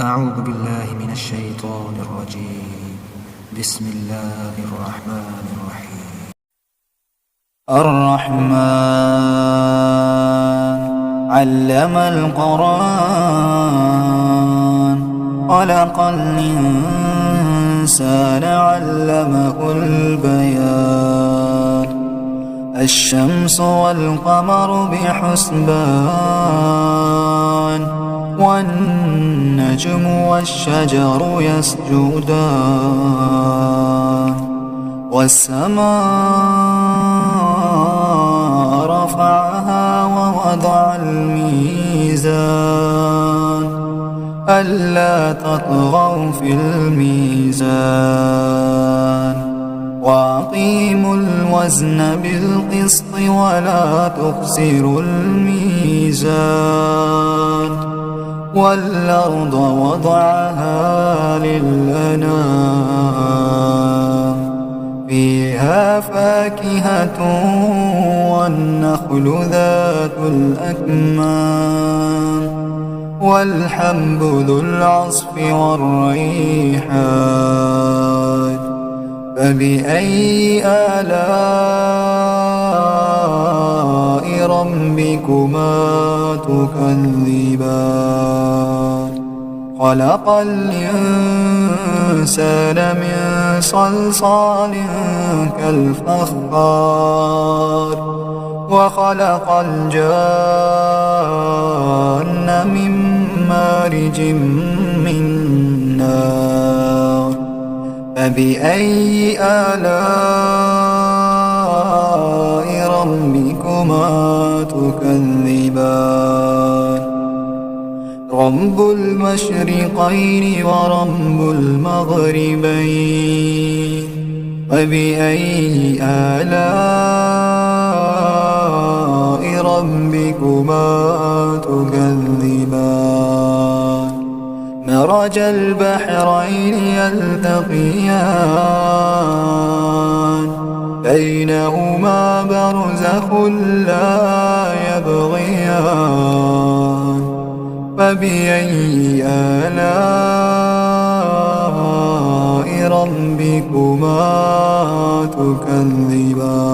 أعوذ بالله من الشيطان الرجيم. بسم الله الرحمن الرحيم. الرحمن علم القرآن خلق الإنسان علمه البيان الشمس والقمر بحسبان والنجم والشجر يسجدان والسماء رفعها ووضع الميزان ألا تطغوا في الميزان وأقيموا الوزن بالقسط ولا تخسروا الميزان والأرض وضعها للأنام فيها فاكهة والنخل ذات الأكمام والحب ذو العصف والريحان فبأي آلاء ربكما تكذبان خلق الإنسان من صلصال كالفخار وخلق الجان من مارج من نار فبأي آلاء ربكما تكذبان رب المشرقين ورب المغربين فبأي آلاء ربكما تكذبان مرج البحرين يلتقيان بينهما برزخ لا يبغيان فبأي آلاء ربكما تكذبان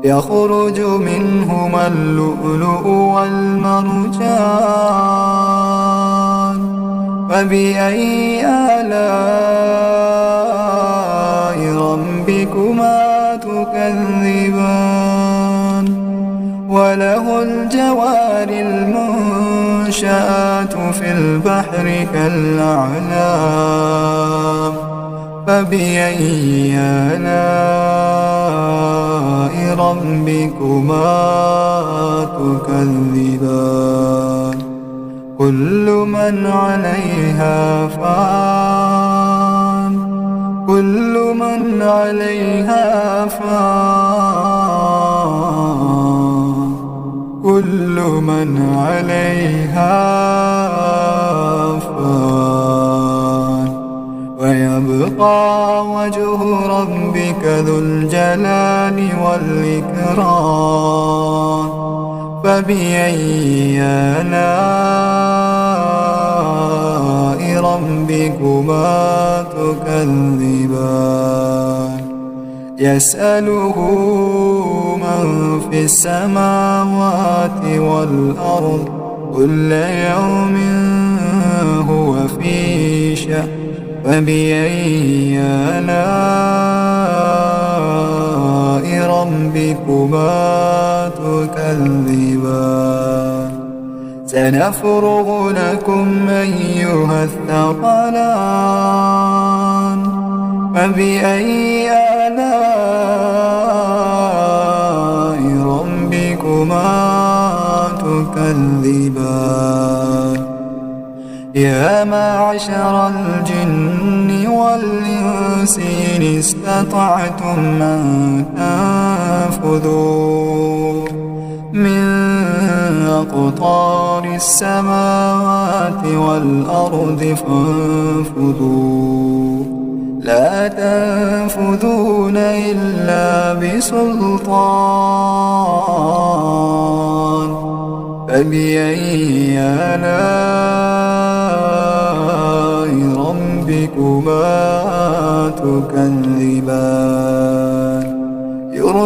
يخرج منهما اللؤلؤ والمرجان فبأي آلاء ربكما تكذبان وله الجوار المنشآت في البحر كالأعلام فبأي آلاء ربكما تكذبان كل من عليها فان كل من عليها فان كل من عليها فان ويبقى وجه ربك ذو الجلال والإكرام فبأي آلاء ربكما تكذبان يسأله من في السماوات والأرض كل يوم هو في شأن فبأي آلاء ربكما تكذبان سنفرغ لكم أيها الثقلان فبأي آلاء ربكما تكذبان يا معشر الجن والإنس إن استطعتم أن تنفذوا من أقطار السماوات والأرض فانفذوا لا تنفذون إلا بسلطان. فبأي آلاء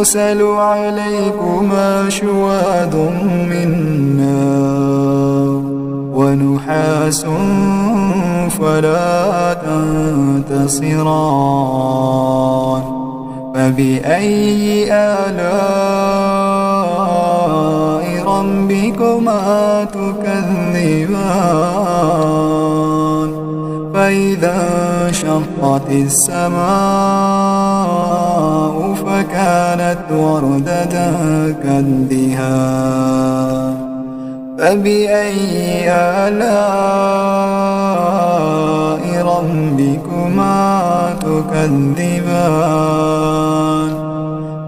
يرسل عليكما شواظ من نار ونحاس فلا تنتصران فبأي آلاء ربكما تكذبان فإذا انشقت السماء فكانت وردة كالدهان فبأي آلاء ربكما تكذبان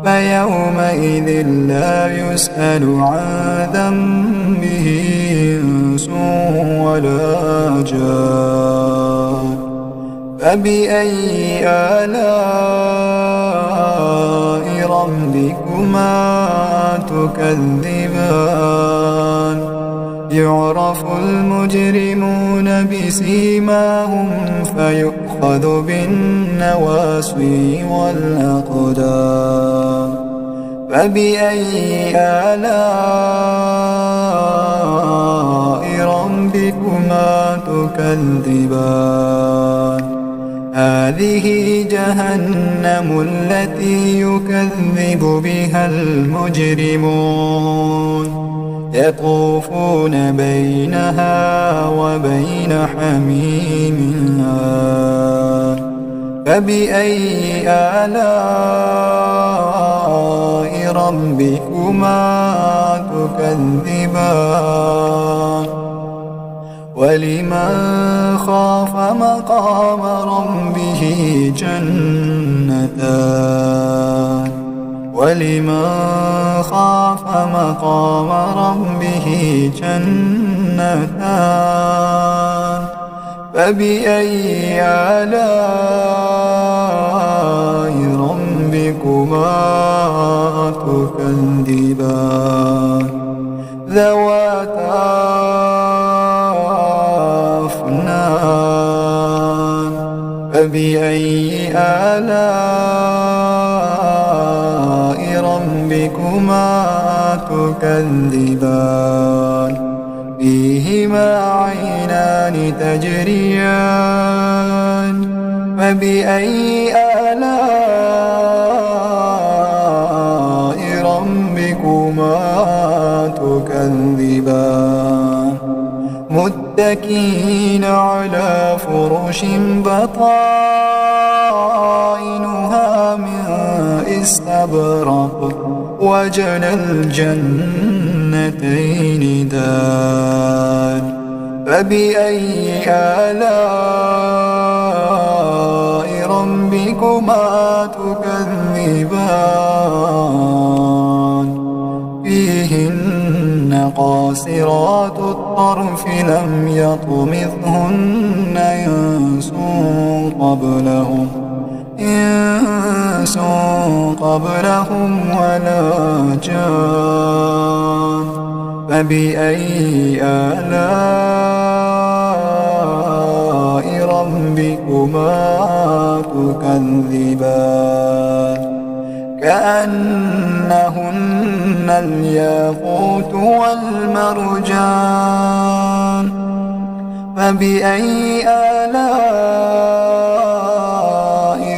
فيومئذ لا يسأل عن ذنبه إنس ولا جان فبأي آلاء ربكما تكذبان يعرف المجرمون بسيماهم فيؤخذ بالنواصي والأقدام فبأي آلاء ربكما تكذبان هذه جهنم التي يكذب بها المجرمون يطوفون بينها وبين حميم آن فبأي آلاء ربكما تكذبان ولمن خاف مقام ربه جنتان ولمن خاف مقام ربه جنتان فبأي آلاء ربكما تكذبان ذواتا أفنان فبأي آلاء ربكما تكذبان فيهما عينان تجريان فبأي آلاء ربكما تكذبان متكئين على فرش بطائنها من استبرق وجنى الجنتين دان فبأي آلاء ربكما تكذبان فيهن قاصرات الطرف لم يطمثهن إنس قبلهم ولا جان فبأي آلاء ربكما تكذبان كأنهن الياقوت والمرجان فبأي آلاء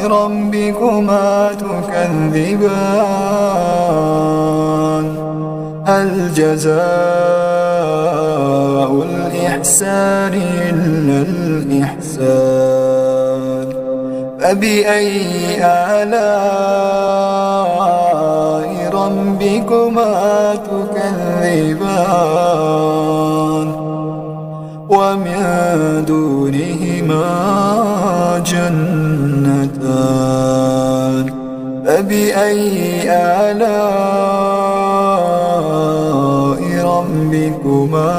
ربكما تكذبان هل جزاء الإحسان إلا الإحسان فبأي آلاء ربكما تكذبان ومن دونهما جنتان فبأي آلاء ربكما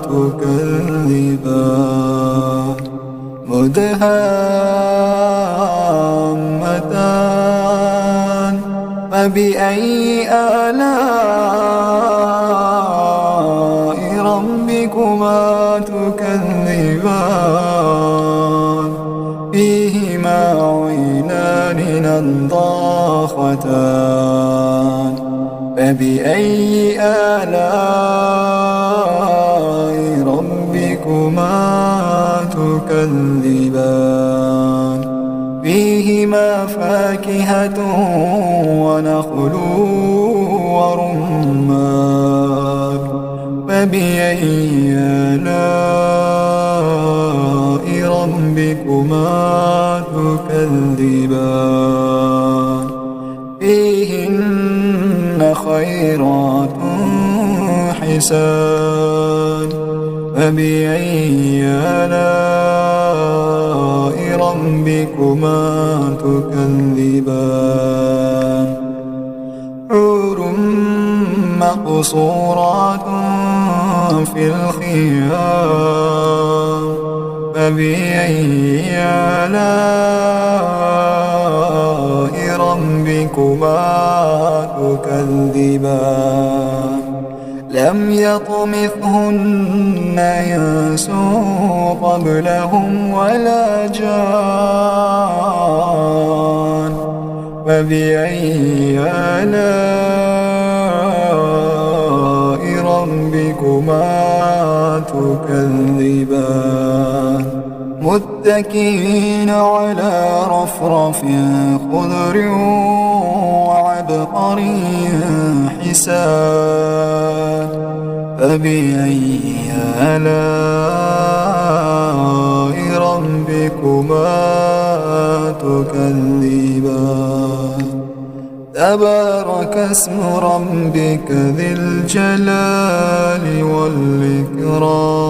تكذبان مدهامتان فبأي آلاء ربكما تكذبان فيهما عينان نضاختان فبأي آلاء ربكما تكذبان فيهما فاكهة ونخل ورمان فبأي آلاء ربكما تكذبان فيهن خيرات حسان فبأي آلاء ربكما تكذبان حور مقصورات في الخيام فبأي آلاء ربكما تكذبان لم يطمثهن إنس قبلهم ولا جان فبأي آلاء ربكما تكذبان متكئين على رفرف خضر وعبقري حسان فبأي آلاء ربكما تكذبان تبارك اسم ربك ذي الجلال والإكرام